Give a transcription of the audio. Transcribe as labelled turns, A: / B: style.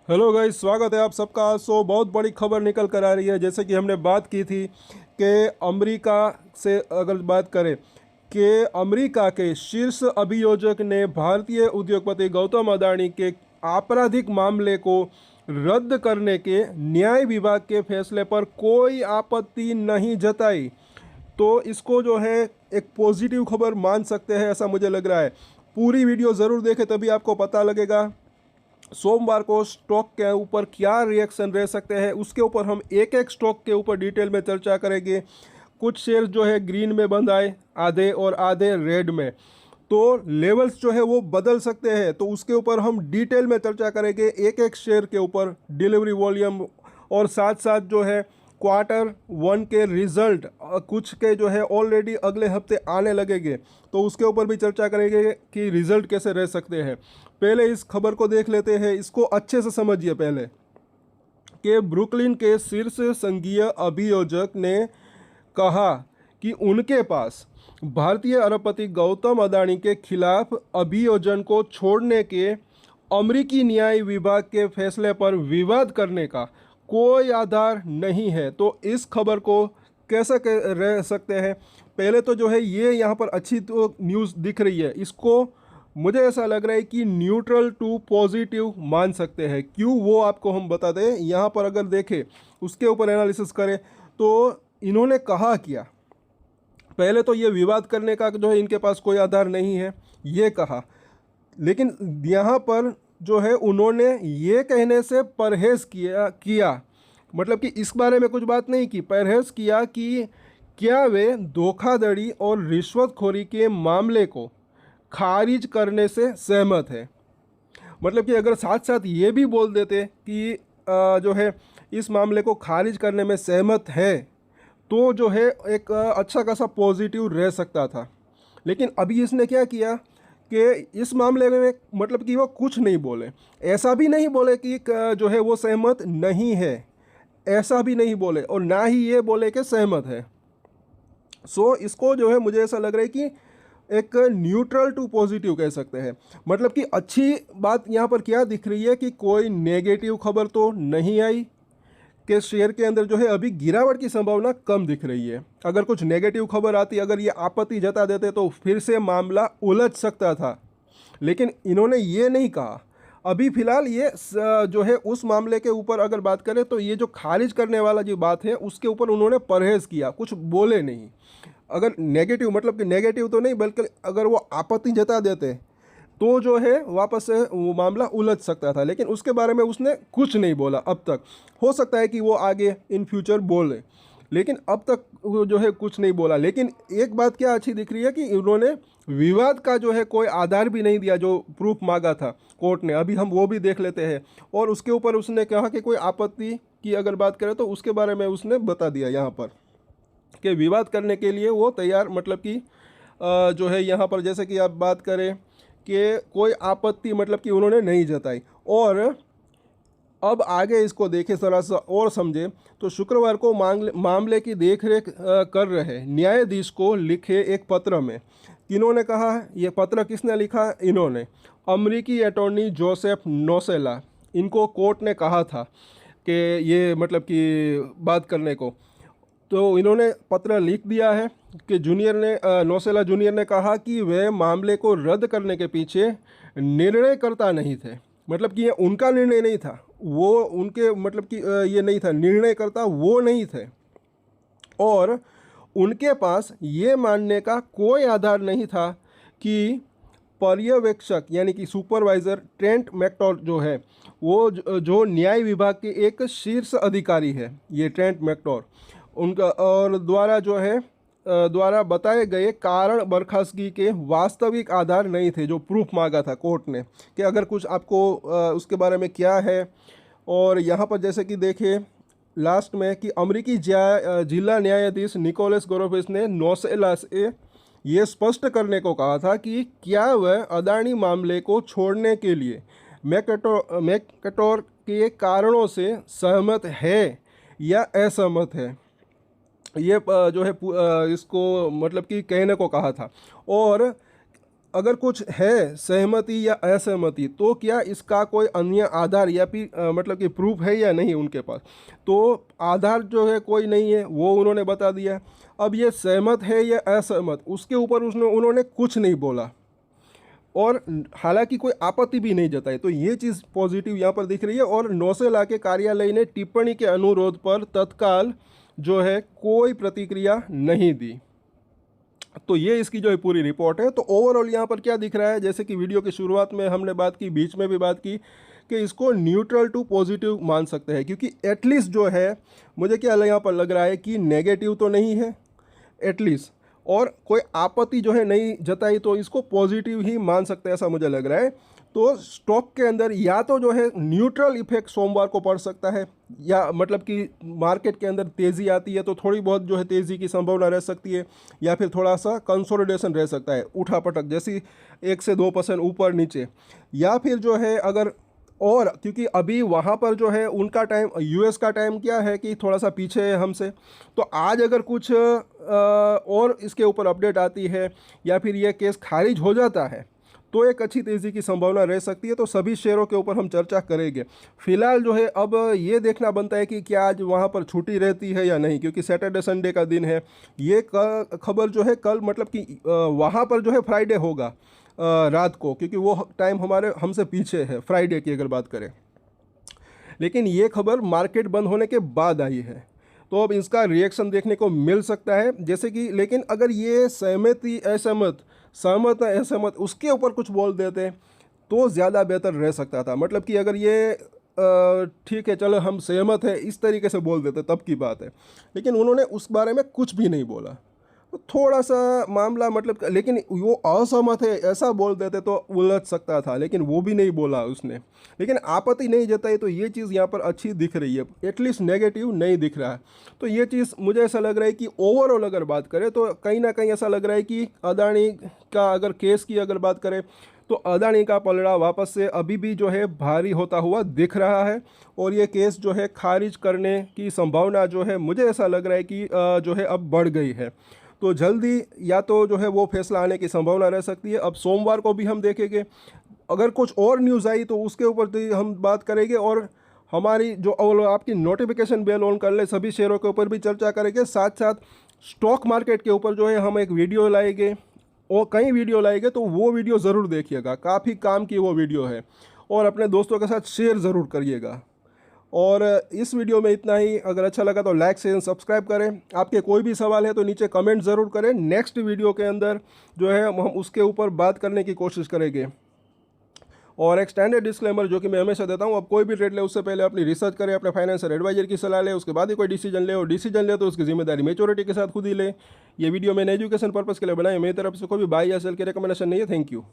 A: Hello guys, स्वागत है आप सबका। बहुत बड़ी खबर निकल कर आ रही है। जैसे कि हमने बात की थी कि अमेरिका से अगर बात करें कि अमेरिका के शीर्ष अभियोजक ने भारतीय उद्योगपति गौतम अदानी के आपराधिक मामले को रद्द करने के न्याय विभाग के फैसले पर कोई आपत्ति नहीं जताई। तो इसको जो है एक पॉजिटिव खबर मान सकते हैं, ऐसा मुझे लग रहा है। पूरी वीडियो ज़रूर देखें, तभी आपको पता लगेगा सोमवार को स्टॉक के ऊपर क्या रिएक्शन रह सकते हैं। उसके ऊपर हम एक एक स्टॉक के ऊपर डिटेल में चर्चा करेंगे। कुछ शेयर जो है ग्रीन में बंद आए आधे, और आधे रेड में, तो लेवल्स जो है वो बदल सकते हैं। तो उसके ऊपर हम डिटेल में चर्चा करेंगे, एक एक शेयर के ऊपर, डिलीवरी वॉल्यूम, और साथ साथ जो है क्वार्टर 1 के रिजल्ट कुछ के जो है ऑलरेडी अगले हफ्ते आने लगेंगे। तो उसके ऊपर भी चर्चा करेंगे कि रिजल्ट कैसे रह सकते हैं। पहले इस खबर को देख लेते हैं, इसको अच्छे से समझिए पहले। कि ब्रुकलिन के शीर्ष संघीय अभियोजक ने कहा कि उनके पास भारतीय अरबपति गौतम अदानी के खिलाफ अभियोजन को छोड़ने के अमेरिकी न्याय विभाग के फैसले पर विवाद करने का कोई आधार नहीं है। तो इस खबर को कैसे रह सकते हैं। पहले तो जो है ये यहाँ पर अच्छी तो न्यूज़ दिख रही है, इसको मुझे ऐसा लग रहा है कि न्यूट्रल टू पॉजिटिव मान सकते हैं। क्यों, वो आपको हम बता दें। यहाँ पर अगर देखें, उसके ऊपर एनालिसिस करें, तो इन्होंने कहा क्या। पहले तो ये विवाद करने का जो है इनके पास कोई आधार नहीं है, ये कहा। लेकिन यहाँ पर जो है उन्होंने ये कहने से परहेज़ किया मतलब कि इस बारे में कुछ बात नहीं की, परहेज़ किया कि क्या वे धोखाधड़ी और रिश्वतखोरी के मामले को खारिज करने से सहमत है। मतलब कि अगर साथ साथ ये भी बोल देते कि जो है इस मामले को खारिज करने में सहमत है, तो जो है एक अच्छा खासा पॉजिटिव रह सकता था। लेकिन अभी इसने क्या किया कि इस मामले में मतलब कि वो कुछ नहीं बोले। ऐसा भी नहीं बोले कि जो है वो सहमत नहीं है, ऐसा भी नहीं बोले, और ना ही ये बोले कि सहमत है। इसको जो है मुझे ऐसा लग रहा है कि एक न्यूट्रल टू पॉजिटिव कह सकते हैं। मतलब कि अच्छी बात यहाँ पर क्या दिख रही है कि कोई नेगेटिव खबर तो नहीं आई, कि शेयर के अंदर जो है अभी गिरावट की संभावना कम दिख रही है। अगर कुछ नेगेटिव खबर आती, अगर ये आपत्ति जता देते, तो फिर से मामला उलझ सकता था। लेकिन इन्होंने ये नहीं कहा। अभी फिलहाल ये जो है उस मामले के ऊपर अगर बात करें, तो ये जो खारिज करने वाला जो बात है उसके ऊपर उन्होंने परहेज़ किया, कुछ बोले नहीं। अगर नेगेटिव मतलब कि नेगेटिव तो नहीं, बल्कि अगर वो आपत्ति जता देते, तो जो है वापस से वो मामला उलझ सकता था। लेकिन उसके बारे में उसने कुछ नहीं बोला अब तक। हो सकता है कि वो आगे इन फ्यूचर बोले, लेकिन अब तक वो जो है कुछ नहीं बोला। लेकिन एक बात क्या अच्छी दिख रही है कि उन्होंने विवाद का जो है कोई आधार भी नहीं दिया, जो प्रूफ मांगा था कोर्ट ने। अभी हम वो भी देख लेते हैं। और उसके ऊपर उसने कहा कि कोई आपत्ति की अगर बात करें, तो उसके बारे में उसने बता दिया यहाँ पर कि विवाद करने के लिए वो तैयार, मतलब कि जो है यहाँ पर जैसे कि आप बात करें कि कोई आपत्ति मतलब कि उन्होंने नहीं जताई। और अब आगे इसको देखें, थोड़ा सा और समझें, तो शुक्रवार को मामले की देखरेख कर रहे न्यायाधीश को लिखे एक पत्र में किन्होंने कहा, ये पत्र किसने लिखा, इन्होंने अमेरिकी अटॉर्नी जोसेफ नोसेला, इनको कोर्ट ने कहा था कि ये मतलब कि बात करने को। तो इन्होंने पत्र लिख दिया है कि नोसेला जूनियर ने कहा कि वे मामले को रद्द करने के पीछे निर्णयकर्ता नहीं थे। मतलब कि ये उनका निर्णय नहीं था, वो उनके मतलब कि ये नहीं था, निर्णयकर्ता वो नहीं थे। और उनके पास ये मानने का कोई आधार नहीं था कि पर्यवेक्षक यानी कि सुपरवाइज़र ट्रेंट मैक्टोर जो है, वो जो न्याय विभाग के एक शीर्ष अधिकारी है, ये ट्रेंट मैक्टोर, उनका और द्वारा जो है द्वारा बताए गए कारण बर्खास्तगी के वास्तविक आधार नहीं थे, जो प्रूफ मांगा था कोर्ट ने कि अगर कुछ आपको उसके बारे में क्या है। और यहाँ पर जैसे कि देखें लास्ट में कि अमेरिकी जिला न्यायाधीश निकोलस गोरोफिस ने नौसेला से ये स्पष्ट करने को कहा था कि क्या वह अदानी मामले को छोड़ने के लिए मैकटोर के कारणों से सहमत है या असहमत है। ये जो है इसको मतलब कि कहने को कहा था। और अगर कुछ है सहमति या असहमति, तो क्या इसका कोई अन्य आधार या फिर मतलब कि प्रूफ है या नहीं उनके पास। तो आधार जो है कोई नहीं है, वो उन्होंने बता दिया। अब ये सहमत है या असहमत, उसके ऊपर उन्होंने कुछ नहीं बोला, और हालांकि कोई आपत्ति भी नहीं जताई। तो ये चीज़ पॉजिटिव यहाँ पर दिख रही है। और नौसेना के कार्यालय ने टिप्पणी के अनुरोध पर तत्काल जो है कोई प्रतिक्रिया नहीं दी। तो ये इसकी जो है पूरी रिपोर्ट है। तो ओवरऑल यहाँ पर क्या दिख रहा है, जैसे कि वीडियो की शुरुआत में हमने बात की, बीच में भी बात की, कि इसको न्यूट्रल टू पॉजिटिव मान सकते हैं, क्योंकि एटलीस्ट जो है मुझे क्या यहाँ पर लग रहा है कि नेगेटिव तो नहीं है एटलीस्ट, और कोई आपत्ति जो है नहीं जताई, तो इसको पॉजिटिव ही मान सकते हैं, ऐसा मुझे लग रहा है। तो स्टॉक के अंदर या तो जो है न्यूट्रल इफेक्ट सोमवार को पड़ सकता है, या मतलब कि मार्केट के अंदर तेज़ी आती है तो थोड़ी बहुत जो है तेज़ी की संभावना रह सकती है, या फिर थोड़ा सा कंसोलिडेशन रह सकता है, उठापटक जैसी 1 से 2% ऊपर नीचे, या फिर जो है अगर, और क्योंकि अभी वहाँ पर जो है उनका टाइम, यूएस का टाइम क्या है कि थोड़ा सा पीछे है हमसे, तो आज अगर कुछ और इसके ऊपर अपडेट आती है या फिर ये केस खारिज हो जाता है, तो एक अच्छी तेज़ी की संभावना रह सकती है। तो सभी शेयरों के ऊपर हम चर्चा करेंगे। फिलहाल जो है अब ये देखना बनता है कि क्या आज वहाँ पर छुट्टी रहती है या नहीं, क्योंकि सैटरडे संडे का दिन है। ये खबर जो है कल मतलब कि वहाँ पर जो है फ्राइडे होगा रात को, क्योंकि वो टाइम हमसे पीछे है फ्राइडे की अगर बात करें। लेकिन ये खबर मार्केट बंद होने के बाद आई है, तो अब इसका रिएक्शन देखने को मिल सकता है। जैसे कि, लेकिन अगर ये सहमत असहमत उसके ऊपर कुछ बोल देते तो ज़्यादा बेहतर रह सकता था। मतलब कि अगर ये ठीक है चलो हम सहमत है इस तरीके से बोल देते तब की बात है, लेकिन उन्होंने उस बारे में कुछ भी नहीं बोला, तो थोड़ा सा मामला मतलब, लेकिन वो असहमत है ऐसा बोल देते तो उलझ सकता था, लेकिन वो भी नहीं बोला उसने, लेकिन आपत्ति नहीं जताई। तो ये चीज़ यहाँ पर अच्छी दिख रही है, एटलीस्ट नेगेटिव नहीं दिख रहा है। तो ये चीज़ मुझे ऐसा लग रहा है कि ओवरऑल अगर बात करें तो कहीं ना कहीं ऐसा लग रहा है कि अदानी का अगर केस की अगर बात करें तो अदानी का पलड़ा वापस से अभी भी जो है भारी होता हुआ दिख रहा है, और ये केस जो है खारिज करने की संभावना जो है मुझे ऐसा लग रहा है कि जो है अब बढ़ गई है। तो जल्दी या तो जो है वो फैसला आने की संभावना रह सकती है। अब सोमवार को भी हम देखेंगे, अगर कुछ और न्यूज़ आई तो उसके ऊपर तो हम बात करेंगे, और हमारी जो आपकी नोटिफिकेशन बेल ऑन कर ले, सभी शेयरों के ऊपर भी चर्चा करेंगे। साथ साथ स्टॉक मार्केट के ऊपर जो है हम एक वीडियो लाएंगे, और कई वीडियो लाएंगे, तो वो वीडियो ज़रूर देखिएगा, काफ़ी काम की वो वीडियो है, और अपने दोस्तों के साथ शेयर ज़रूर करिएगा। और इस वीडियो में इतना ही। अगर अच्छा लगा तो लाइक शेयर सब्सक्राइब करें। आपके कोई भी सवाल है तो नीचे कमेंट ज़रूर करें। नेक्स्ट वीडियो के अंदर जो है हम उसके ऊपर बात करने की कोशिश करेंगे। और एक स्टैंडर्ड डिस्क्लेमर जो कि मैं हमेशा देता हूँ, अब कोई भी ट्रेड ले उससे पहले अपनी रिसर्च करें, अपने फाइनेंशियल एडवाइजर की सलाह ले, उसके बाद ही कोई डिसीजन ले, और डिसीजन ले तो उसकी जिम्मेदारी मेच्योरिटी के साथ खुद ही ले। ये वीडियो मैंने एजुकेशन पर्पज़ के लिए बनाई, मेरी तरफ से कोई भी बाय या सेल की रिकमेंडेशन नहीं है। Thank you.